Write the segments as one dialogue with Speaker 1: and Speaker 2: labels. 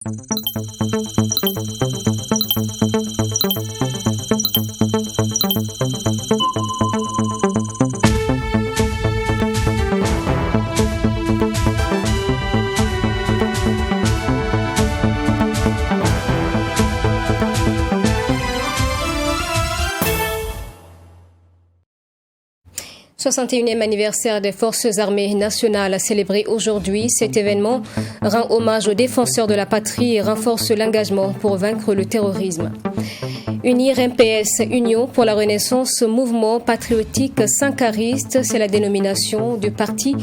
Speaker 1: « 61e anniversaire des Forces armées nationales célébré aujourd'hui. Cet événement rend hommage aux défenseurs de la patrie et renforce l'engagement pour vaincre le terrorisme. Unir MPS, Union pour la Renaissance, mouvement patriotique sankariste, c'est la dénomination du parti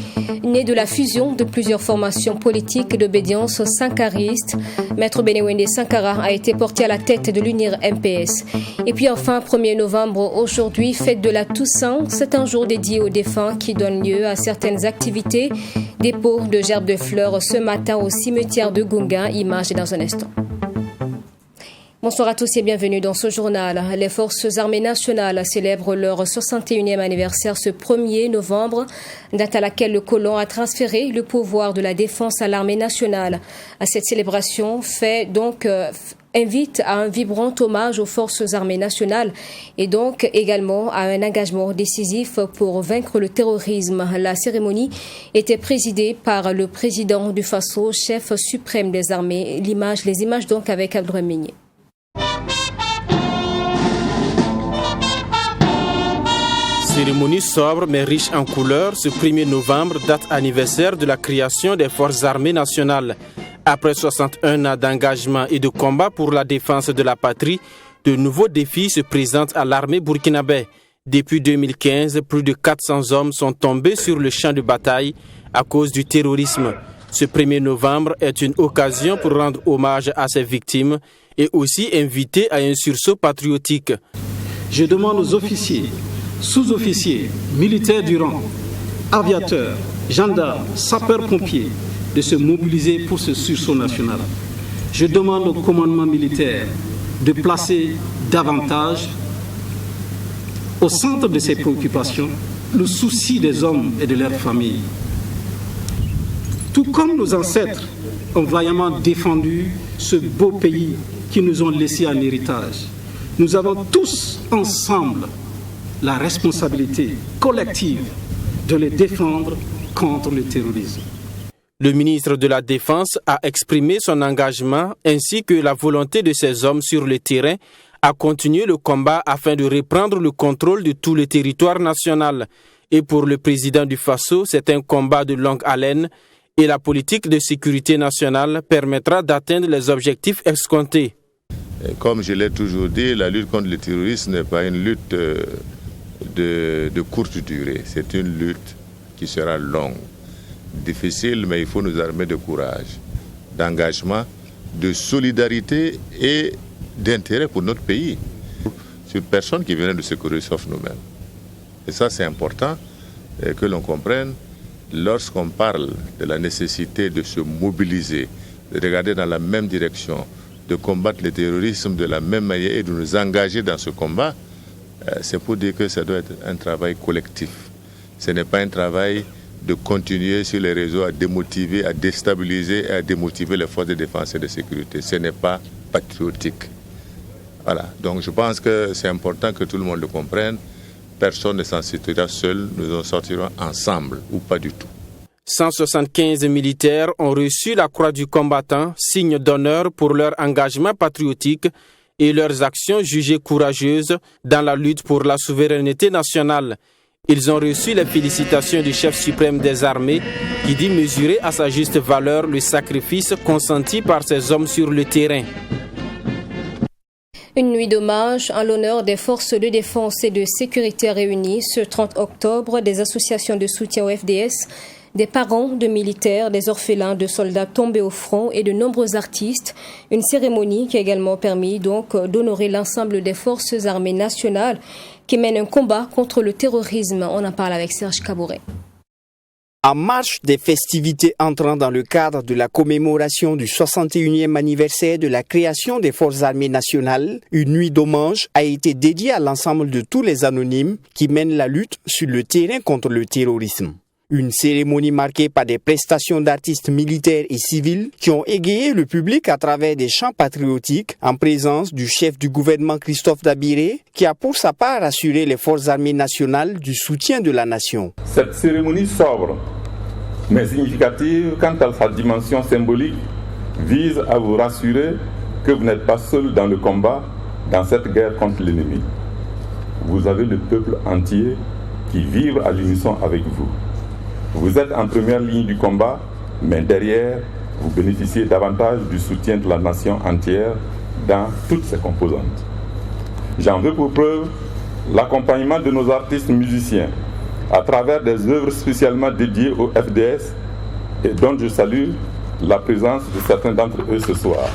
Speaker 1: né de la fusion de plusieurs formations politiques d'obédience sankariste. Maître Benewende Sankara a été porté à la tête de l'Unir MPS. Et puis enfin, 1er novembre, aujourd'hui, fête de la Toussaint. C'est un jour dédié aux défunts qui donne lieu à certaines activités. Dépôt de gerbes de fleurs ce matin au cimetière de Gunga. Image dans un instant. Bonsoir à tous et bienvenue dans ce journal. Les Forces armées nationales célèbrent leur 61e anniversaire ce 1er novembre, date à laquelle le colon a transféré le pouvoir de la défense à l'armée nationale. Cette célébration invite à un vibrant hommage aux Forces armées nationales et donc également à un engagement décisif pour vaincre le terrorisme. La cérémonie était présidée par le président du Faso, chef suprême des armées. Les images donc avec Abdourahmane Migné.
Speaker 2: Cérémonie sobre mais riche en couleurs, ce 1er novembre, date anniversaire de la création des Forces armées nationales. Après 61 ans d'engagement et de combat pour la défense de la patrie, de nouveaux défis se présentent à l'armée burkinabé. Depuis 2015, plus de 400 hommes sont tombés sur le champ de bataille à cause du terrorisme. Ce 1er novembre est une occasion pour rendre hommage à ces victimes et aussi inviter à un sursaut patriotique.
Speaker 3: Je demande aux officiers, sous-officiers, militaires du rang, aviateurs, gendarmes, sapeurs-pompiers de se mobiliser pour ce sursaut national. Je demande au commandement militaire de placer davantage au centre de ses préoccupations le souci des hommes et de leurs familles. Tout comme nos ancêtres ont vaillamment défendu ce beau pays qu'ils nous ont laissé en héritage, nous avons tous ensemble la responsabilité collective de les défendre contre le terrorisme.
Speaker 2: Le ministre de la Défense a exprimé son engagement ainsi que la volonté de ses hommes sur le terrain à continuer le combat afin de reprendre le contrôle de tout le territoire national. Et pour le président du Faso, c'est un combat de longue haleine et la politique de sécurité nationale permettra d'atteindre les objectifs escomptés.
Speaker 4: Comme je l'ai toujours dit, la lutte contre le terrorisme n'est pas une lutte de courte durée. C'est une lutte qui sera longue, difficile, mais il faut nous armer de courage, d'engagement, de solidarité et d'intérêt pour notre pays. Sur personne qui vient de secourir sauf nous-mêmes. Et ça, c'est important que l'on comprenne lorsqu'on parle de la nécessité de se mobiliser, de regarder dans la même direction, de combattre le terrorisme de la même manière et de nous engager dans ce combat. C'est pour dire que ça doit être un travail collectif. Ce n'est pas un travail de continuer sur les réseaux à démotiver, à déstabiliser et à démotiver les forces de défense et de sécurité. Ce n'est pas patriotique. Voilà. Donc je pense que c'est important que tout le monde le comprenne. Personne ne s'en sortira seul, nous en sortirons ensemble ou pas du tout.
Speaker 2: 175 militaires ont reçu la croix du combattant, signe d'honneur pour leur engagement patriotique et leurs actions jugées courageuses dans la lutte pour la souveraineté nationale. Ils ont reçu les félicitations du chef suprême des armées qui dit mesurer à sa juste valeur le sacrifice consenti par ces hommes sur le terrain.
Speaker 1: Une nuit d'hommage en l'honneur des forces de défense et de sécurité réunies ce 30 octobre, des associations de soutien au FDS, des parents de militaires, des orphelins de soldats tombés au front et de nombreux artistes. Une cérémonie qui a également permis donc d'honorer l'ensemble des forces armées nationales qui mènent un combat contre le terrorisme. On en parle avec Serge Kabouret.
Speaker 5: En marge des festivités entrant dans le cadre de la commémoration du 61e anniversaire de la création des Forces armées nationales, une nuit d'hommage a été dédiée à l'ensemble de tous les anonymes qui mènent la lutte sur le terrain contre le terrorisme. Une cérémonie marquée par des prestations d'artistes militaires et civils qui ont égayé le public à travers des chants patriotiques en présence du chef du gouvernement Christophe Dabiré qui a pour sa part assuré les forces armées nationales du soutien de la nation.
Speaker 6: Cette cérémonie sobre mais significative quant à sa dimension symbolique vise à vous rassurer que vous n'êtes pas seul dans le combat dans cette guerre contre l'ennemi. Vous avez le peuple entier qui vibre à l'unisson avec vous. Vous êtes en première ligne du combat, mais derrière, vous bénéficiez davantage du soutien de la nation entière dans toutes ses composantes. J'en veux pour preuve l'accompagnement de nos artistes musiciens à travers des œuvres spécialement dédiées au FDS et dont je salue la présence de certains d'entre eux ce soir.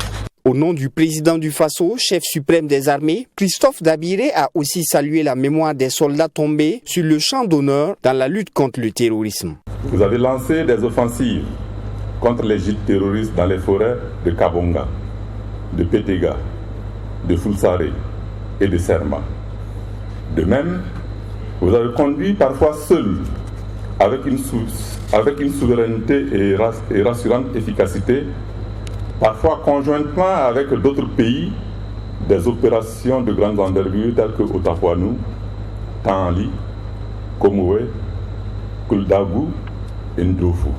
Speaker 5: Au nom du président du Faso, chef suprême des armées, Christophe Dabiré a aussi salué la mémoire des soldats tombés sur le champ d'honneur dans la lutte contre le terrorisme.
Speaker 6: Vous avez lancé des offensives contre les gîtes terroristes dans les forêts de Kabonga, de Petega, de Fulsare et de Serma. De même, vous avez conduit parfois seul, avec une souveraineté et rassurante efficacité, parfois conjointement avec d'autres pays, des opérations de grande envergure telles que Otapouanou, Tanli, Komoé, Kuldagu et Ndofou.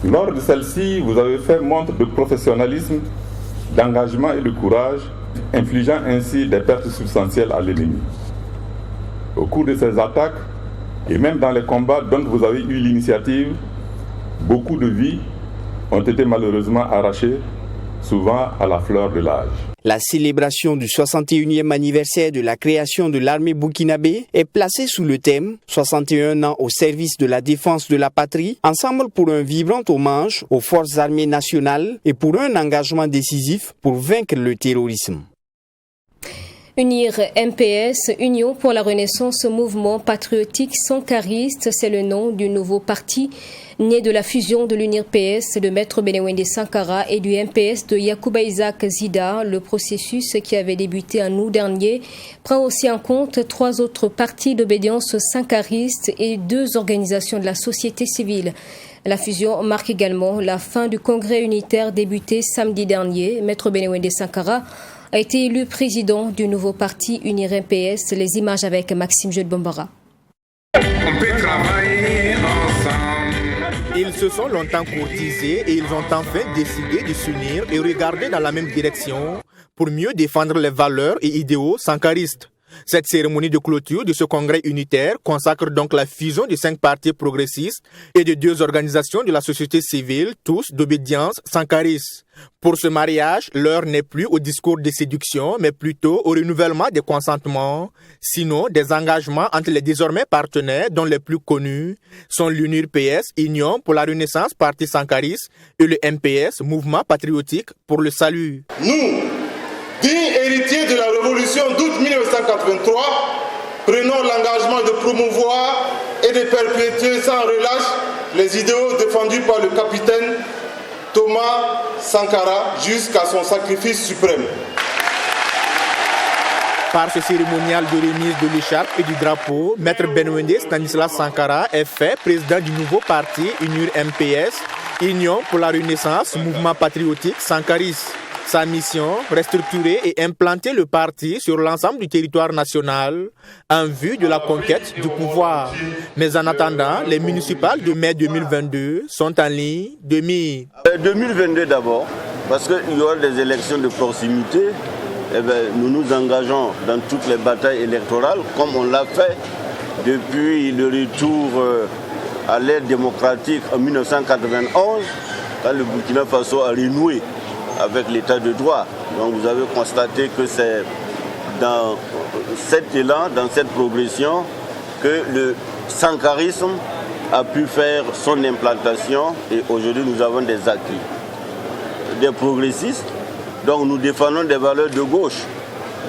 Speaker 6: Lors de celle-ci, vous avez fait montre de professionnalisme, d'engagement et de courage, infligeant ainsi des pertes substantielles à l'ennemi. Au cours de ces attaques, et même dans les combats dont vous avez eu l'initiative, beaucoup de vies ont été malheureusement arrachées, souvent à la fleur de l'âge.
Speaker 5: La célébration du 61e anniversaire de la création de l'armée burkinabé est placée sous le thème « 61 ans au service de la défense de la patrie, ensemble pour un vibrant hommage aux forces armées nationales et pour un engagement décisif pour vaincre le terrorisme ».
Speaker 1: Unir MPS, Union pour la Renaissance Mouvement Patriotique Sankariste, c'est le nom du nouveau parti né de la fusion de l'UNIR PS de Maître Benewende Sankara et du MPS de Yacouba Isaac Zida. Le processus qui avait débuté en août dernier prend aussi en compte 3 autres partis d'obédience sankariste et 2 organisations de la société civile. La fusion marque également la fin du congrès unitaire débuté samedi dernier. Maître Benewende Sankara a été élu président du nouveau parti Unir MPS. Les images avec Maxime Jeud-Bombara.
Speaker 7: On peut travailler ensemble.
Speaker 8: Ils se sont longtemps courtisés et ils ont enfin décidé de s'unir et regarder dans la même direction pour mieux défendre les valeurs et idéaux sankaristes. Cette cérémonie de clôture de ce congrès unitaire consacre donc la fusion de 5 partis progressistes et de 2 organisations de la société civile, tous d'obédience sankariste. Pour ce mariage, l'heure n'est plus au discours de séduction, mais plutôt au renouvellement des consentements, sinon des engagements entre les désormais partenaires dont les plus connus sont l'UNIR PS, Union pour la Renaissance Parti Sankariste, et le MPS, Mouvement Patriotique pour le Salut.
Speaker 9: Nous, dignes héritiers de la révolution d'août 1983, prenons l'engagement de promouvoir et de perpétuer sans relâche les idéaux défendus par le capitaine Thomas Sankara jusqu'à son sacrifice suprême.
Speaker 8: Par ce cérémonial de remise de l'écharpe et du drapeau, Maître Benewende Stanislas Sankara est fait président du nouveau parti UNIR MPS, Union pour la Renaissance Mouvement Patriotique Sankariste. Sa mission, restructurer et implanter le parti sur l'ensemble du territoire national en vue de la conquête du pouvoir. Mais en attendant, les municipales de mai 2022 sont en ligne de mire.
Speaker 10: 2022 d'abord, parce qu'il y aura des élections de proximité. Nous nous engageons dans toutes les batailles électorales, comme on l'a fait depuis le retour à l'ère démocratique en 1991, quand le Burkina Faso a renoué avec l'état de droit. Donc vous avez constaté que c'est dans cet élan, dans cette progression, que le sankarisme a pu faire son implantation et aujourd'hui nous avons des acquis. Des progressistes, donc nous défendons des valeurs de gauche.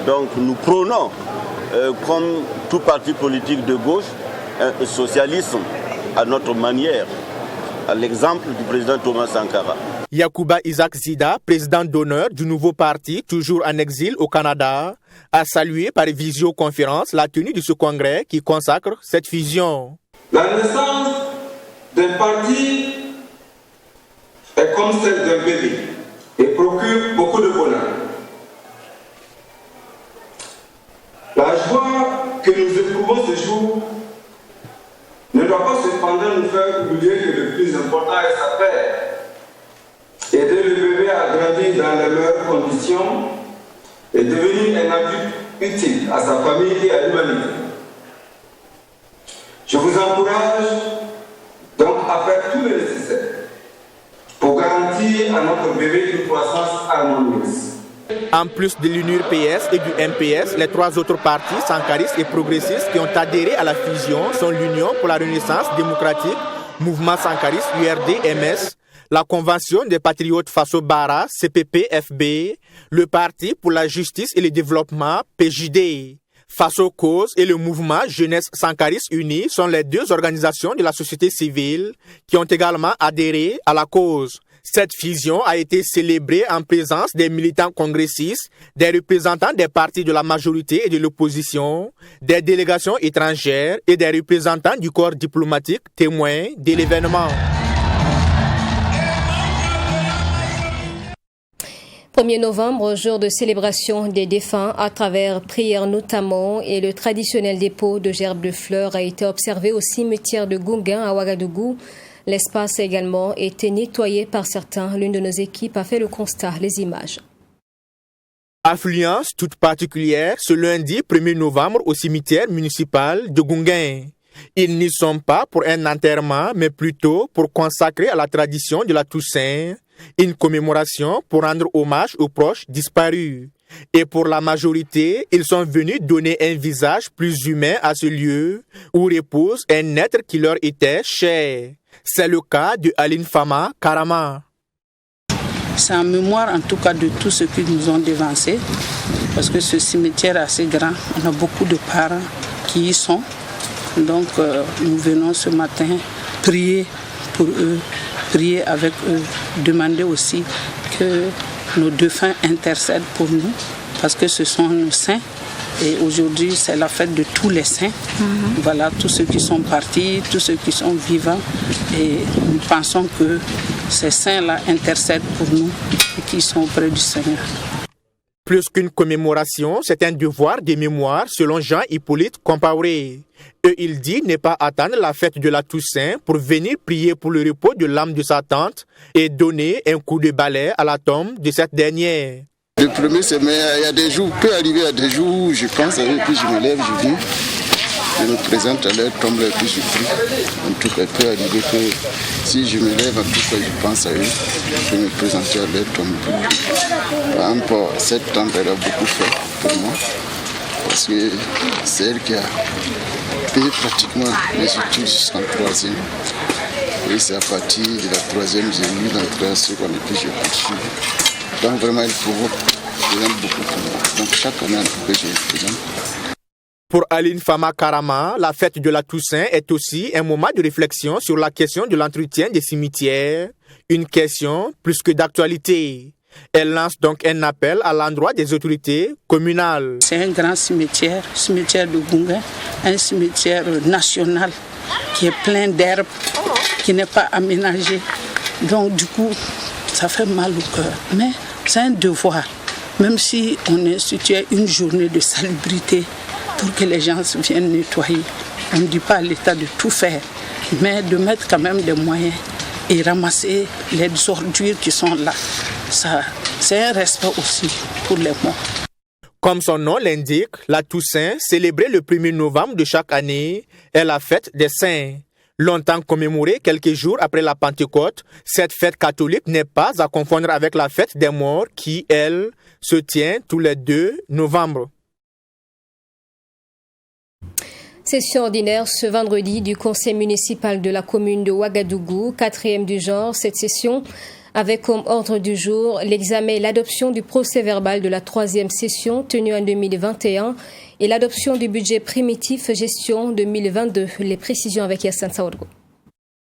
Speaker 10: Donc nous prônons, comme tout parti politique de gauche, un socialisme à notre manière, à l'exemple du président Thomas Sankara.
Speaker 8: Yacouba Isaac Zida, président d'honneur du nouveau parti, toujours en exil au Canada, a salué par visioconférence la tenue de ce congrès qui consacre cette fusion.
Speaker 7: La Renaissance
Speaker 11: d'un parti est comme celle d'un bébé et procure beaucoup de bonheur. La joie que nous éprouvons ce jour ne doit pas cependant nous faire oublier que le plus important est sa paix. Aider le bébé à grandir dans les meilleures conditions et devenir un adulte utile à sa famille et à l'humanité. Je vous encourage donc à faire tout le nécessaire pour garantir à notre bébé une croissance harmonieuse.
Speaker 8: En plus de l'UNUR-PS et du MPS, les trois autres partis, sankaristes et progressistes qui ont adhéré à la fusion sont l'Union pour la Renaissance démocratique, Mouvement sankariste URD-MS, la Convention des patriotes Faso-Bara, CPP-FB, le Parti pour la justice et le développement, PJD. Faso Cause et le mouvement Jeunesse Sankariste Unie sont les deux organisations de la société civile qui ont également adhéré à la cause. Cette fusion a été célébrée en présence des militants congressistes, des représentants des partis de la majorité et de l'opposition, des délégations étrangères et des représentants du corps diplomatique témoins de l'événement.
Speaker 1: 1er novembre, jour de célébration des défunts à travers prières notamment, et le traditionnel dépôt de gerbes de fleurs a été observé au cimetière de Gungain à Ouagadougou. L'espace a également été nettoyé par certains. L'une de nos équipes a fait le constat, les images.
Speaker 8: Affluence toute particulière ce lundi 1er novembre au cimetière municipal de Gungain. Ils n'y sont pas pour un enterrement, mais plutôt pour consacrer à la tradition de la Toussaint une commémoration pour rendre hommage aux proches disparus. Et pour la majorité, ils sont venus donner un visage plus humain à ce lieu où repose un être qui leur était cher. C'est le cas de Aline Fama Karama.
Speaker 12: C'est en mémoire en tout cas de tous ceux qui nous ont dévancés, parce que ce cimetière est assez grand, on a beaucoup de parents qui y sont. Donc nous venons ce matin prier pour eux, prier avec eux, demander aussi que nos défunts intercèdent pour nous, parce que ce sont nos saints. Et aujourd'hui, c'est la fête de tous les saints. Voilà, tous ceux qui sont partis, tous ceux qui sont vivants. Et nous pensons que ces saints-là intercèdent pour nous et qui sont auprès du Seigneur.
Speaker 8: Plus qu'une commémoration, c'est un devoir de mémoire selon Jean-Hippolyte Compaoré. Et il dit ne pas attendre la fête de la Toussaint pour venir prier pour le repos de l'âme de sa tante et donner un coup de balai à la tombe de cette dernière.
Speaker 13: Le premier semaine, il y a des jours, peut arriver à des jours où je pense, et puis je me lève, je viens, je me présente à leur tombe, et puis je prie. En tout cas, il peut arriver que si je me lève, en tout cas, je pense à eux, je vais me présenter à leur tombe. Par exemple, cette tante, elle a beaucoup fait pour moi, parce que c'est elle qui a payé pratiquement les études jusqu'en 3e. Et c'est à partir de la 3e, j'ai eu l'entrée à seconde, et puis j'ai poursuivi. Donc vraiment, il présente beaucoup pour moi. Donc chaque année, je présente.
Speaker 8: Pour Aline Fama Karama, la fête de la Toussaint est aussi un moment de réflexion sur la question de l'entretien des cimetières, une question plus que d'actualité. Elle lance donc un appel à l'endroit des autorités communales.
Speaker 12: C'est un grand cimetière, cimetière de Gungain, un cimetière national qui est plein d'herbes, qui n'est pas aménagé. Donc du coup, ça fait mal au cœur. Mais c'est un devoir, même si on institue une journée de salubrité pour que les gens viennent nettoyer. On ne dit pas à l'État de tout faire, mais de mettre quand même des moyens et ramasser les ordures qui sont là. Ça, c'est un respect aussi pour les morts.
Speaker 8: Comme son nom l'indique, la Toussaint, célébrée le 1er novembre de chaque année, est la fête des saints. Longtemps commémorée quelques jours après la Pentecôte, cette fête catholique n'est pas à confondre avec la fête des morts qui, elle, se tient tous les 2 novembre.
Speaker 1: Session ordinaire ce vendredi du conseil municipal de la commune de Ouagadougou, 4e du genre. Cette session avec comme ordre du jour l'examen et l'adoption du procès-verbal de la 3e session tenue en 2021 et l'adoption du budget primitif gestion 2022. Les précisions avec Yassine Saoudgo.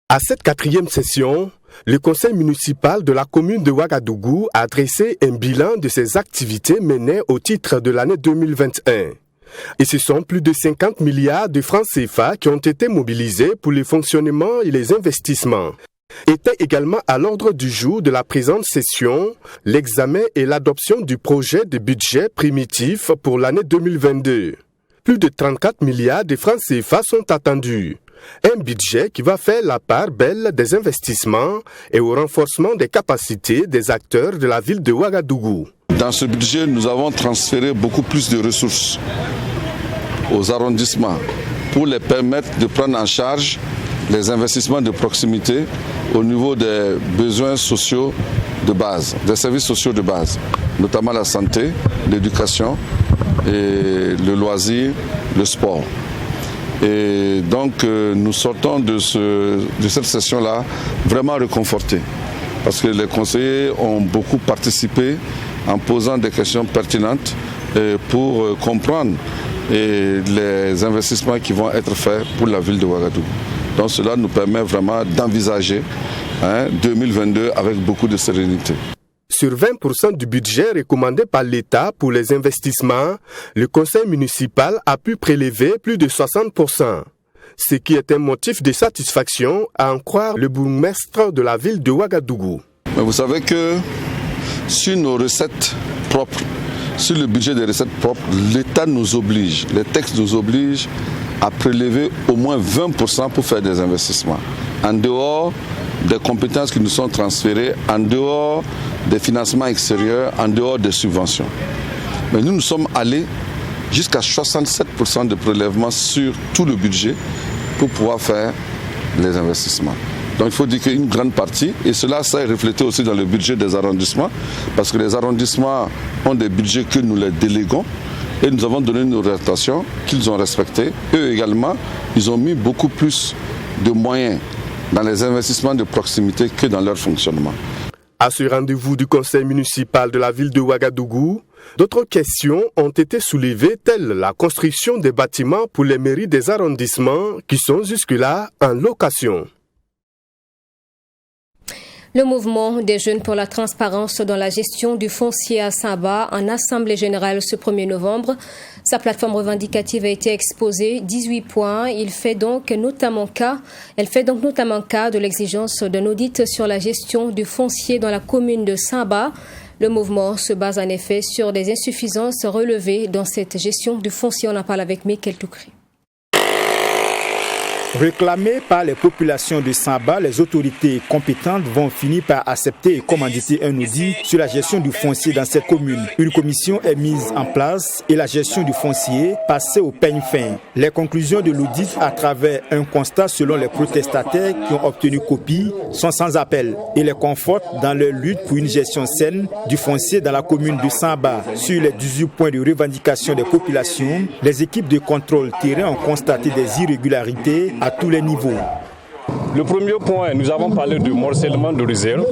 Speaker 14: À cette 4e session, le conseil municipal de la commune de Ouagadougou a dressé un bilan de ses activités menées au titre de l'année 2021. Et ce sont plus de 50 milliards de francs CFA qui ont été mobilisés pour le fonctionnement et les investissements. Était également à l'ordre du jour de la présente session l'examen et l'adoption du projet de budget primitif pour l'année 2022. Plus de 34 milliards de francs CFA sont attendus. Un budget qui va faire la part belle des investissements et au renforcement des capacités des acteurs de la ville de Ouagadougou.
Speaker 15: Dans ce budget, nous avons transféré beaucoup plus de ressources aux arrondissements pour les permettre de prendre en charge les investissements de proximité au niveau des besoins sociaux de base, des services sociaux de base, notamment la santé, l'éducation, et le loisir, le sport. Et donc nous sortons de cette session-là vraiment réconfortés parce que les conseillers ont beaucoup participé en posant des questions pertinentes pour comprendre les investissements qui vont être faits pour la ville de Ouagadougou. Donc cela nous permet vraiment d'envisager 2022 avec beaucoup de sérénité.
Speaker 14: Sur 20% du budget recommandé par l'État pour les investissements, le conseil municipal a pu prélever plus de 60%. Ce qui est un motif de satisfaction, à en croire le bourgmestre de la ville de Ouagadougou.
Speaker 15: Mais vous savez que sur nos recettes propres, sur le budget des recettes propres, l'État nous oblige, les textes nous obligent à prélever au moins 20% pour faire des investissements. En dehors des compétences qui nous sont transférées, en dehors des financements extérieurs, en dehors des subventions. Mais nous sommes allés jusqu'à 67% de prélèvement sur tout le budget pour pouvoir faire les investissements. Donc il faut dire qu'une grande partie, et cela s'est reflété aussi dans le budget des arrondissements, parce que les arrondissements ont des budgets que nous les déléguons, et nous avons donné une orientation qu'ils ont respectée. Eux également, ils ont mis beaucoup plus de moyens dans les investissements de proximité que dans leur fonctionnement.
Speaker 14: À ce rendez-vous du conseil municipal de la ville de Ouagadougou, d'autres questions ont été soulevées, telles la construction des bâtiments pour les mairies des arrondissements qui sont jusque-là en location.
Speaker 1: Le mouvement des jeunes pour la transparence dans la gestion du foncier à Saba en assemblée générale ce 1er novembre. Sa plateforme revendicative a été exposée, 18 points. Elle fait donc notamment cas de l'exigence d'un audit sur la gestion du foncier dans la commune de Saba. Le mouvement se base en effet sur des insuffisances relevées dans cette gestion du foncier. On en parle avec Michael Toukri.
Speaker 16: Réclamés par les populations de Saba, les autorités compétentes vont finir par accepter et commanditer un audit sur la gestion du foncier dans cette commune. Une commission est mise en place et la gestion du foncier passée au peigne fin. Les conclusions de l'audit à travers un constat selon les protestataires qui ont obtenu copie sont sans appel et les confortent dans leur lutte pour une gestion saine du foncier dans la commune de Saba. Sur les 18 points de revendication des populations, les équipes de contrôle terrain ont constaté des irrégularités à tous les niveaux.
Speaker 17: Le premier point, nous avons parlé du morcellement de réserve.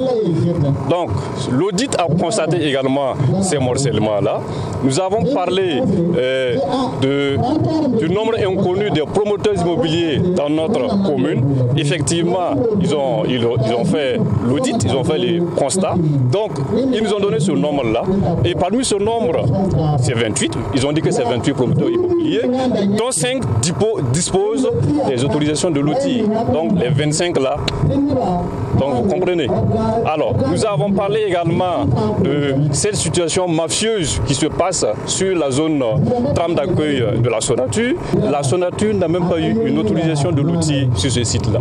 Speaker 17: Donc, l'audit a constaté également ces morcellements-là. Nous avons parlé du nombre inconnu des promoteurs immobiliers dans notre commune. Effectivement, ils ont fait l'audit, ils ont fait les constats. Donc, ils nous ont donné ce nombre-là. Et parmi ce nombre, c'est 28. Ils ont dit que c'est 28 promoteurs immobiliers, dont 5 disposent des autorisations de l'outil. Donc, les 25 là, donc vous comprenez. Alors, nous avons parlé également de cette situation mafieuse qui se passe sur la zone trame d'accueil de la Sonature. La Sonature n'a même pas eu une autorisation de l'outil sur ce site-là.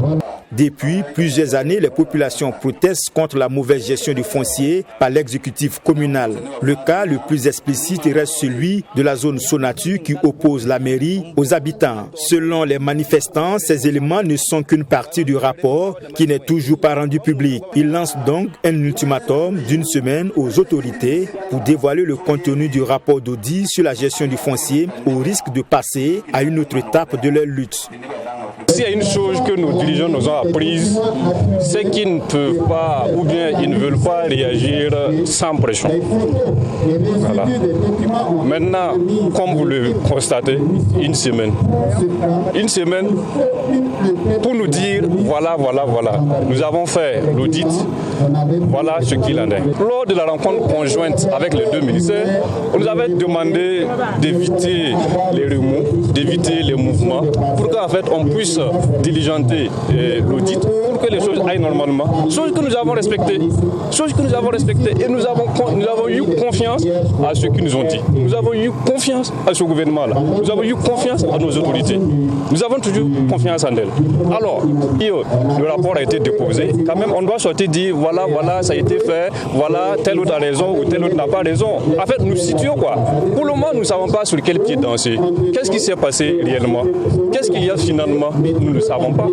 Speaker 16: Depuis plusieurs années, les populations protestent contre la mauvaise gestion du foncier par l'exécutif communal. Le cas le plus explicite reste celui de la zone Sonature qui oppose la mairie aux habitants. Selon les manifestants, ces éléments ne sont qu'une partie du rapport qui n'est toujours pas rendu public. Ils lancent donc un ultimatum d'une semaine aux autorités pour dévoiler le contenu du rapport d'audit sur la gestion du foncier au risque de passer à une autre étape de leur lutte.
Speaker 17: S'il y a une chose que nos dirigeants nous ont apprise, c'est qu'ils ne peuvent pas ou bien ils ne veulent pas réagir sans pression. Voilà. Maintenant, comme vous le constatez, une semaine pour nous dire voilà. Nous avons fait l'audit, voilà ce qu'il en est. Lors de la rencontre conjointe avec les deux ministères, on nous avait demandé d'éviter les remous, d'éviter les mouvements, pour qu'en fait on puisse diligenter l'audit, pour que les choses aillent normalement. Chose que nous avons respectée. Et nous avons eu confiance à ce qu'ils nous ont dit. Nous avons eu confiance à ce gouvernement-là. Nous avons eu confiance à nos autorités. Nous avons toujours confiance en elles. Alors, le rapport a été déposé. Quand même, on doit sortir dire voilà, ça a été fait. Voilà, tel autre a raison ou tel autre n'a pas raison. En fait, nous situons quoi. Pour le moment, nous ne savons pas sur quel pied danser. Qu'est-ce qui s'est passé réellement? Qu'est-ce qu'il y a finalement? Nous ne savons pas.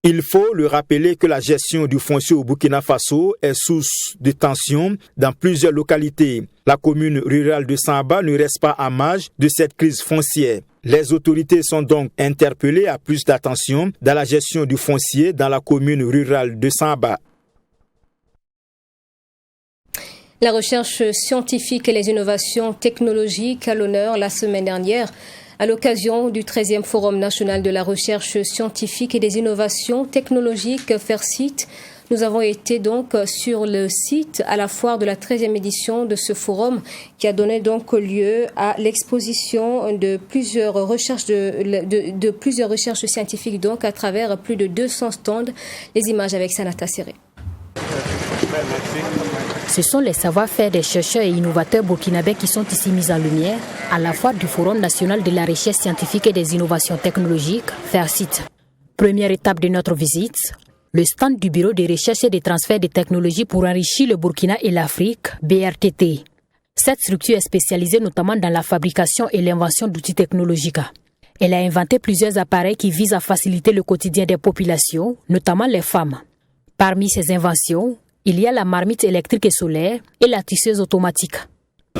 Speaker 16: Il faut le rappeler que la gestion du foncier au Burkina Faso est source de tensions dans plusieurs localités. La commune rurale de Samba ne reste pas à marge de cette crise foncière. Les autorités sont donc interpellées à plus d'attention dans la gestion du foncier dans la commune rurale de Samba.
Speaker 1: La recherche scientifique et les innovations technologiques à l'honneur la semaine dernière. À l'occasion du 13e Forum national de la recherche scientifique et des innovations technologiques FAIRCIT, nous avons été donc sur le site à la foire de la 13e édition de ce forum qui a donné donc lieu à l'exposition de plusieurs recherches de plusieurs recherches scientifiques donc à travers plus de 200 stands. Les images avec Sanata Serré.
Speaker 18: Ce sont les savoir-faire des chercheurs et innovateurs burkinabés qui sont ici mis en lumière à la foire du Forum national de la recherche scientifique et des innovations technologiques, FAIRCIT. Première étape de notre visite, le stand du Bureau de recherche et de transfert de technologies pour enrichir le Burkina et l'Afrique, BRTT. Cette structure est spécialisée notamment dans la fabrication et l'invention d'outils technologiques. Elle a inventé plusieurs appareils qui visent à faciliter le quotidien des populations, notamment les femmes. Parmi ces inventions, il y a la marmite électrique et solaire et la tisseuse automatique.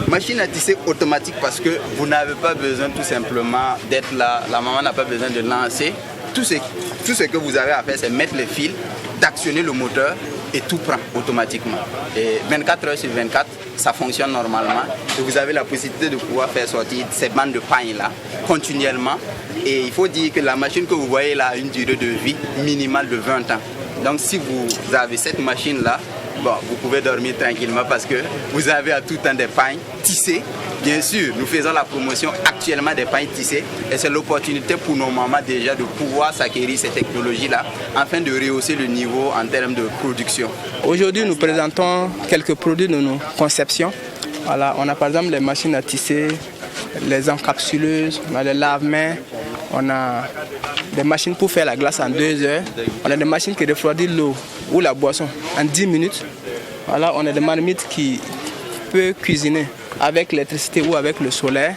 Speaker 19: Machine à tisser automatique parce que vous n'avez pas besoin tout simplement d'être là, la maman n'a pas besoin de lancer. Tout ce que vous avez à faire, c'est mettre les fils, d'actionner le moteur et tout prend automatiquement. Et 24 heures sur 24, ça fonctionne normalement. Et vous avez la possibilité de pouvoir faire sortir ces bandes de paille là continuellement. Et il faut dire que la machine que vous voyez là a une durée de vie minimale de 20 ans. Donc si vous avez cette machine-là, vous pouvez dormir tranquillement parce que vous avez à tout temps des pailles tissées. Bien sûr, nous faisons la promotion actuellement des pailles tissées et c'est l'opportunité pour nos mamans déjà de pouvoir s'acquérir ces technologies-là afin de rehausser le niveau en termes de production.
Speaker 20: Aujourd'hui, nous présentons quelques produits de nos conceptions. Voilà, on a par exemple les machines à tisser, les encapsuleuses, on a les lave-mains, on a des machines pour faire la glace en 2 heures, on a des machines qui refroidissent l'eau ou la boisson en 10 minutes. Voilà, on a des marmites qui peuvent cuisiner avec l'électricité ou avec le solaire.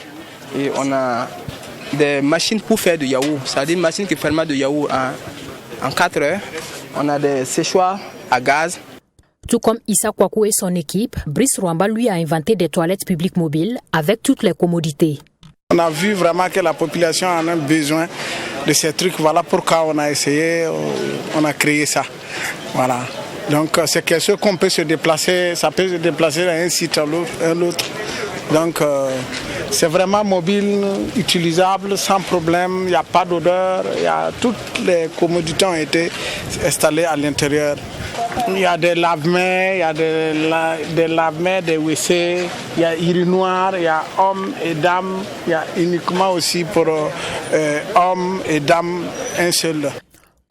Speaker 20: Et on a des machines pour faire du yaourt, c'est-à-dire une machine qui ferme du yaourt en 4 heures. On a des séchoirs à gaz.
Speaker 18: Tout comme Issa Kwaku et son équipe, Brice Rwamba lui a inventé des toilettes publiques mobiles avec toutes les commodités.
Speaker 21: On a vu vraiment que la population en a besoin de ces trucs. Voilà pourquoi on a essayé, on a créé ça. Voilà. Donc c'est quelque chose qu'on peut se déplacer, ça peut se déplacer d'un site à l'autre. Donc c'est vraiment mobile, utilisable, sans problème, il n'y a pas d'odeur, toutes les commodités ont été installées à l'intérieur. Il y a des lave-mains, il y a des lave-mains, des WC, il y a urinoir, il y a hommes et dames, il y a uniquement aussi pour hommes et dames un seul.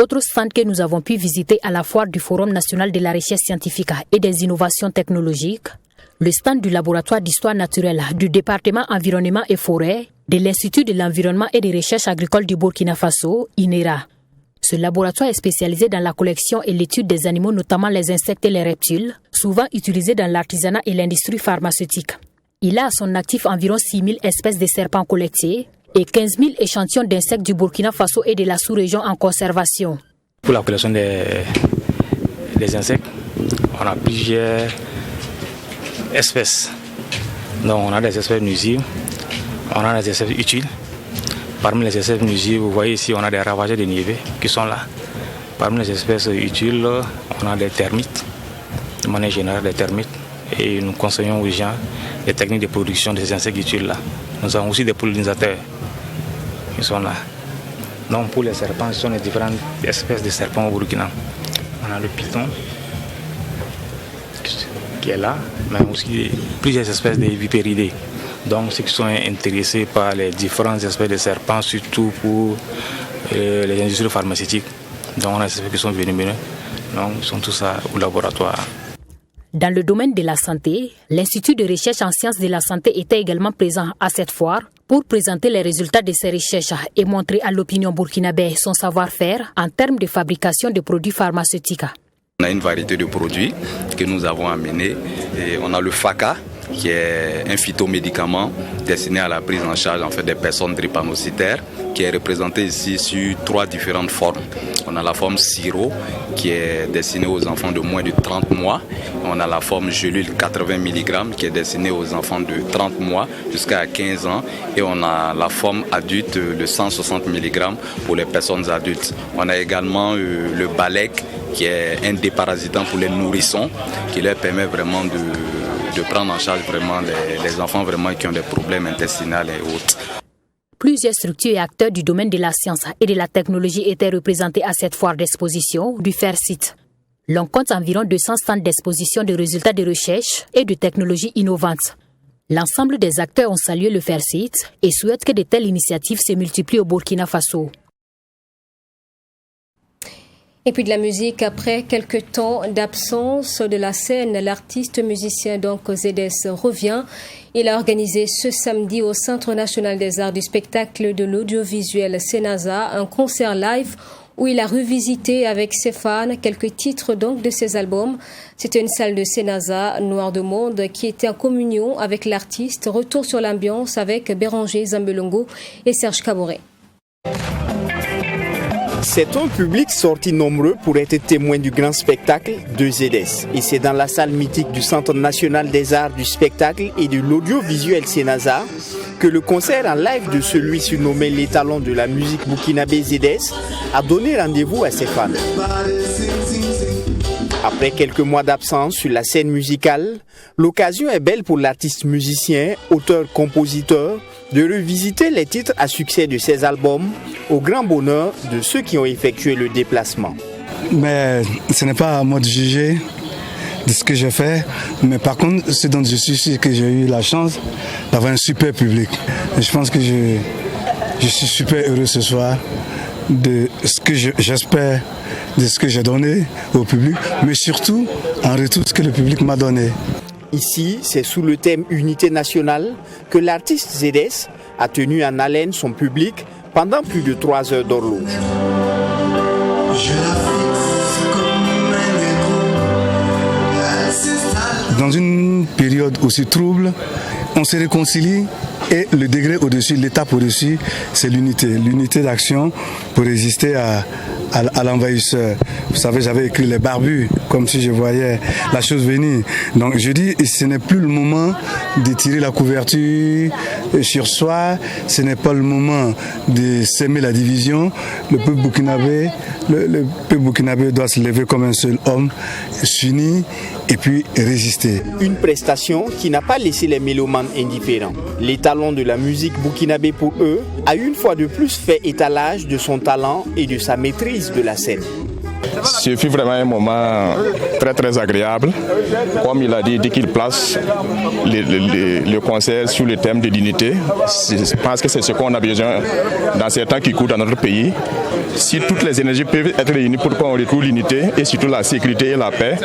Speaker 18: Autre stand que nous avons pu visiter à la foire du Forum national de la recherche scientifique et des innovations technologiques, le stand du laboratoire d'histoire naturelle du département environnement et forêt de l'Institut de l'environnement et des recherches agricoles du Burkina Faso, INERA. Ce laboratoire est spécialisé dans la collection et l'étude des animaux, notamment les insectes et les reptiles, souvent utilisés dans l'artisanat et l'industrie pharmaceutique. Il a à son actif environ 6 000 espèces de serpents collectés et 15 000 échantillons d'insectes du Burkina Faso et de la sous-région en conservation.
Speaker 22: Pour la collection des insectes, on a plusieurs espèces. Donc on a des espèces nuisibles, on a des espèces utiles. Parmi les espèces nuisibles, vous voyez ici, on a des ravageurs de niébé qui sont là. Parmi les espèces utiles, on a des termites, de manière générale des termites. Et nous conseillons aux gens les techniques de production de ces insectes utiles-là. Nous avons aussi des pollinisateurs qui sont là. Donc pour les serpents, ce sont les différentes espèces de serpents au Burkina. On a le python qui est là, mais aussi plusieurs espèces de vipéridés. Donc ceux qui sont intéressés par les différentes espèces de serpents, surtout pour les industries pharmaceutiques. Donc on a des espèces qui sont venimeux. Donc ils sont tous au laboratoire.
Speaker 18: Dans le domaine de la santé, l'Institut de recherche en sciences de la santé était également présent à cette foire pour présenter les résultats de ses recherches et montrer à l'opinion burkinabé son savoir-faire en termes de fabrication de produits pharmaceutiques.
Speaker 3: On a une variété de produits que nous avons amenés. Et on a le FACA, qui est un phytomédicament destiné à la prise en charge des personnes drépanocytaires, qui est représenté ici sur 3 différentes formes. On a la forme sirop, qui est destinée aux enfants de moins de 30 mois. On a la forme gelule 80 mg, qui est destinée aux enfants de 30 mois jusqu'à 15 ans. Et on a la forme adulte de 160 mg pour les personnes adultes. On a également le Balek, qui est un déparasitant pour les nourrissons, qui leur permet vraiment de prendre en charge vraiment les enfants vraiment qui ont des problèmes intestinaux et autres.
Speaker 18: Plusieurs structures et acteurs du domaine de la science et de la technologie étaient représentés à cette foire d'exposition du FAIRCIT. L'on compte environ 200 stands d'exposition de résultats de recherche et de technologies innovantes. L'ensemble des acteurs ont salué le FAIRCIT et souhaitent que de telles initiatives se multiplient au Burkina Faso.
Speaker 1: Et puis de la musique, après quelques temps d'absence de la scène, l'artiste musicien ZS revient. Il a organisé ce samedi au Centre national des arts du spectacle de l'audiovisuel Senasa un concert live où il a revisité avec ses fans quelques titres de ses albums. C'était une salle de Senasa Noir de Monde qui était en communion avec l'artiste. Retour sur l'ambiance avec Béranger Zambelongo et Serge Kaboré.
Speaker 5: C'est un public sorti nombreux pour être témoin du grand spectacle de ZS. Et c'est dans la salle mythique du Centre national des arts du spectacle et de l'audiovisuel Senasa que le concert en live de celui surnommé l'étalon de la musique burkinabé ZS a donné rendez-vous à ses fans. Après quelques mois d'absence sur la scène musicale, l'occasion est belle pour l'artiste musicien, auteur-compositeur de revisiter les titres à succès de ses albums au grand bonheur de ceux qui ont effectué le déplacement.
Speaker 4: Mais ce n'est pas à moi de juger de ce que j'ai fait, mais par contre, ce dont je suis sûr que j'ai eu la chance d'avoir un super public. Et je pense que je suis super heureux ce soir de ce que j'espère, de ce que j'ai donné au public, mais surtout en retour ce que le public m'a donné.
Speaker 5: Ici, c'est sous le thème Unité nationale que l'artiste ZS a tenu en haleine son public pendant plus de 3 heures d'horloge.
Speaker 4: Dans une période aussi trouble, on se réconcilie et le degré au-dessus, l'étape au-dessus, c'est l'unité. L'unité d'action pour résister à l'envahisseur. Vous savez, j'avais écrit les barbus, comme si je voyais la chose venir. Donc je dis, ce n'est plus le moment de tirer la couverture sur soi, ce n'est pas le moment de s'aimer la division. Le peuple burkinabé doit se lever comme un seul homme, s'unir et puis résister.
Speaker 5: Une prestation qui n'a pas laissé les mélomanes indifférents. L'étalon de la musique burkinabé pour eux a une fois de plus fait étalage de son talent et de sa maîtrise de la scène.
Speaker 23: Ce fut vraiment un moment très très agréable. Comme il a dit, dès qu'il place le concert sur le thème de l'unité, je pense que c'est ce qu'on a besoin dans ces temps qui courent dans notre pays. Si toutes les énergies peuvent être réunies pour qu'on retrouve l'unité et surtout la sécurité et la paix,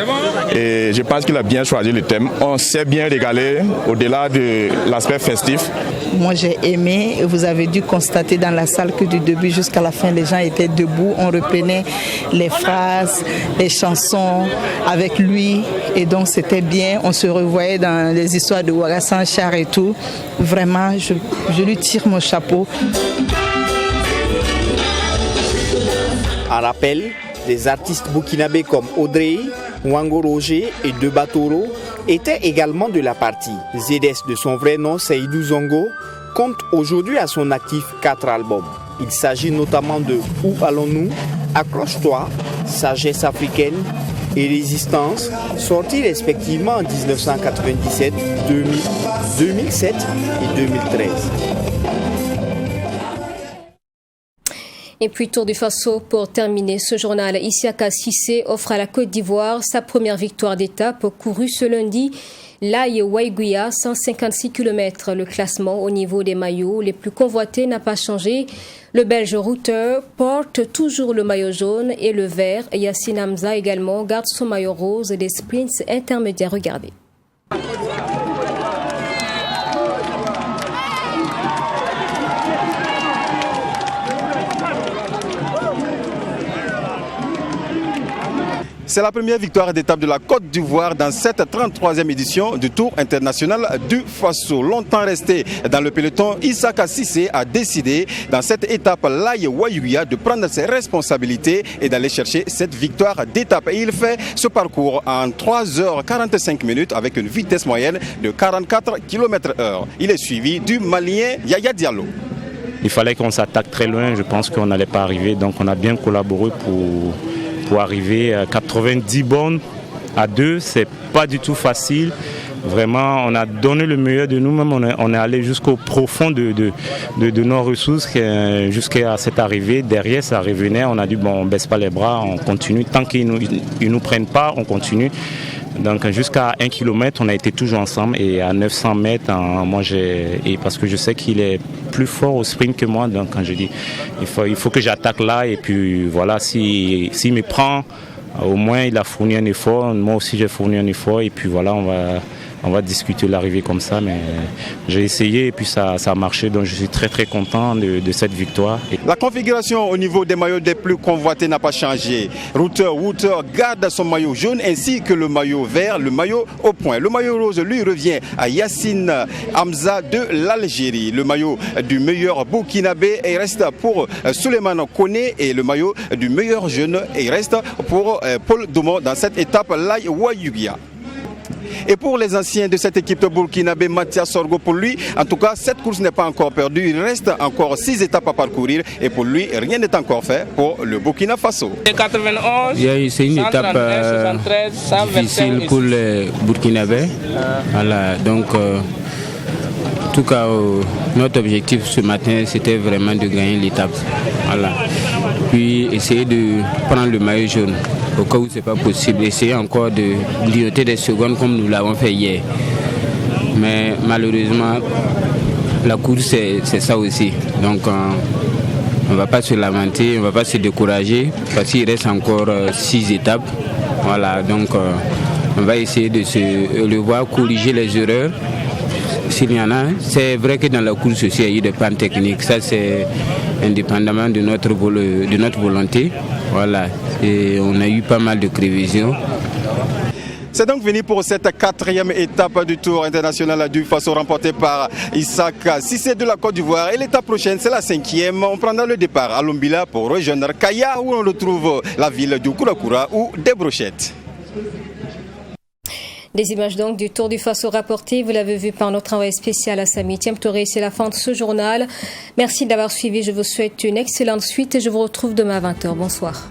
Speaker 23: et je pense qu'il a bien choisi le thème. On s'est bien régalé au-delà de l'aspect festif.
Speaker 24: Moi j'ai aimé, vous avez dû constater dans la salle que du début jusqu'à la fin les gens étaient debout, on reprenait les phrases, les chansons avec lui et donc c'était bien, on se revoyait dans les histoires de Ouagassan, Char et tout. Vraiment, je lui tire mon chapeau.
Speaker 5: En rappel, des artistes burkinabés comme Audrey, Wango Roger et Debatoro étaient également de la partie. ZS de son vrai nom, Seydou Zongo, compte aujourd'hui à son actif 4 albums. Il s'agit notamment de Où allons-nous, Accroche-toi, Sagesse africaine et Résistance, sortis respectivement en 1997, 2007 et 2013.
Speaker 1: Et puis Tour du Faso pour terminer ce journal. Isiaka Cissé offre à la Côte d'Ivoire sa première victoire d'étape courue ce lundi. L'Aïe Waïguia, 156 km. Le classement au niveau des maillots les plus convoités n'a pas changé. Le Belge routeur porte toujours le maillot jaune et le vert. Yassine Hamza également garde son maillot rose des sprints intermédiaires. Regardez.
Speaker 2: C'est la première victoire d'étape de la Côte d'Ivoire dans cette 33e édition du Tour international du Faso. Longtemps resté dans le peloton, Isiaka Cissé a décidé dans cette étape l'Aïe Waïguia de prendre ses responsabilités et d'aller chercher cette victoire d'étape. Et il fait ce parcours en 3h45 minutes avec une vitesse moyenne de 44 km/h. Il est suivi du Malien Yaya Diallo.
Speaker 22: Il fallait qu'on s'attaque très loin, je pense qu'on n'allait pas arriver, donc on a bien collaboré pour arriver à 90 bornes à 2, c'est pas du tout facile. Vraiment, on a donné le meilleur de nous-mêmes, on est allé jusqu'au profond de nos ressources jusqu'à cette arrivée. Derrière, ça revenait, on a dit bon, on baisse pas les bras, on continue. Tant qu'ils nous prennent pas, on continue. Donc jusqu'à 1 km, on a été toujours ensemble et à 900 mètres, parce que je sais qu'il est plus fort au sprint que moi, donc quand je dis il faut que j'attaque là et puis voilà, s'il me prend, au moins il a fourni un effort, moi aussi j'ai fourni un effort et puis voilà, on va discuter l'arrivée comme ça, mais j'ai essayé et puis ça a marché, donc je suis très très content de cette victoire.
Speaker 2: La configuration au niveau des maillots des plus convoités n'a pas changé. Router garde son maillot jaune ainsi que le maillot vert, le maillot au point. Le maillot rose lui revient à Yassine Hamza de l'Algérie. Le maillot du meilleur burkinabé reste pour Souleymane Koné et le maillot du meilleur jeune reste pour Paul Domo dans cette étape l'Aïe Waïguia. Et pour les anciens de cette équipe de burkinabé, Mathias Sorgo, pour lui, en tout cas, cette course n'est pas encore perdue. Il reste encore 6 étapes à parcourir et pour lui, rien n'est encore fait pour le Burkina Faso.
Speaker 6: C'est une étape difficile pour les burkinabés. Voilà, donc, en tout cas, notre objectif ce matin, c'était vraiment de gagner l'étape. Voilà. Puis essayer de prendre le maillot jaune. Au cas où ce n'est pas possible, essayer encore de grignoter des secondes comme nous l'avons fait hier. Mais malheureusement, la course, c'est ça aussi. Donc, on ne va pas se lamenter, on ne va pas se décourager parce qu'il reste encore 6 étapes. Voilà, donc on va essayer de se revoir, corriger les erreurs. S'il y en a, c'est vrai que dans la course aussi, il y a eu des pannes techniques. Ça, c'est indépendamment de notre volonté. Voilà. Et on a eu pas mal de prévisions.
Speaker 2: C'est donc fini pour cette 4e étape du Tour international du Faso remportée par Isiaka Cissé de la Côte d'Ivoire. Et l'étape prochaine, c'est la 5e. On prendra le départ à Lumbila pour rejoindre Kaya où on retrouve la ville du Kourakura ou des Brochettes.
Speaker 1: Des images donc du Tour du Faso rapportées, vous l'avez vu par notre envoyé spécial à Samy Touré. C'est la fin de ce journal. Merci d'avoir suivi, je vous souhaite une excellente suite et je vous retrouve demain à 20h. Bonsoir.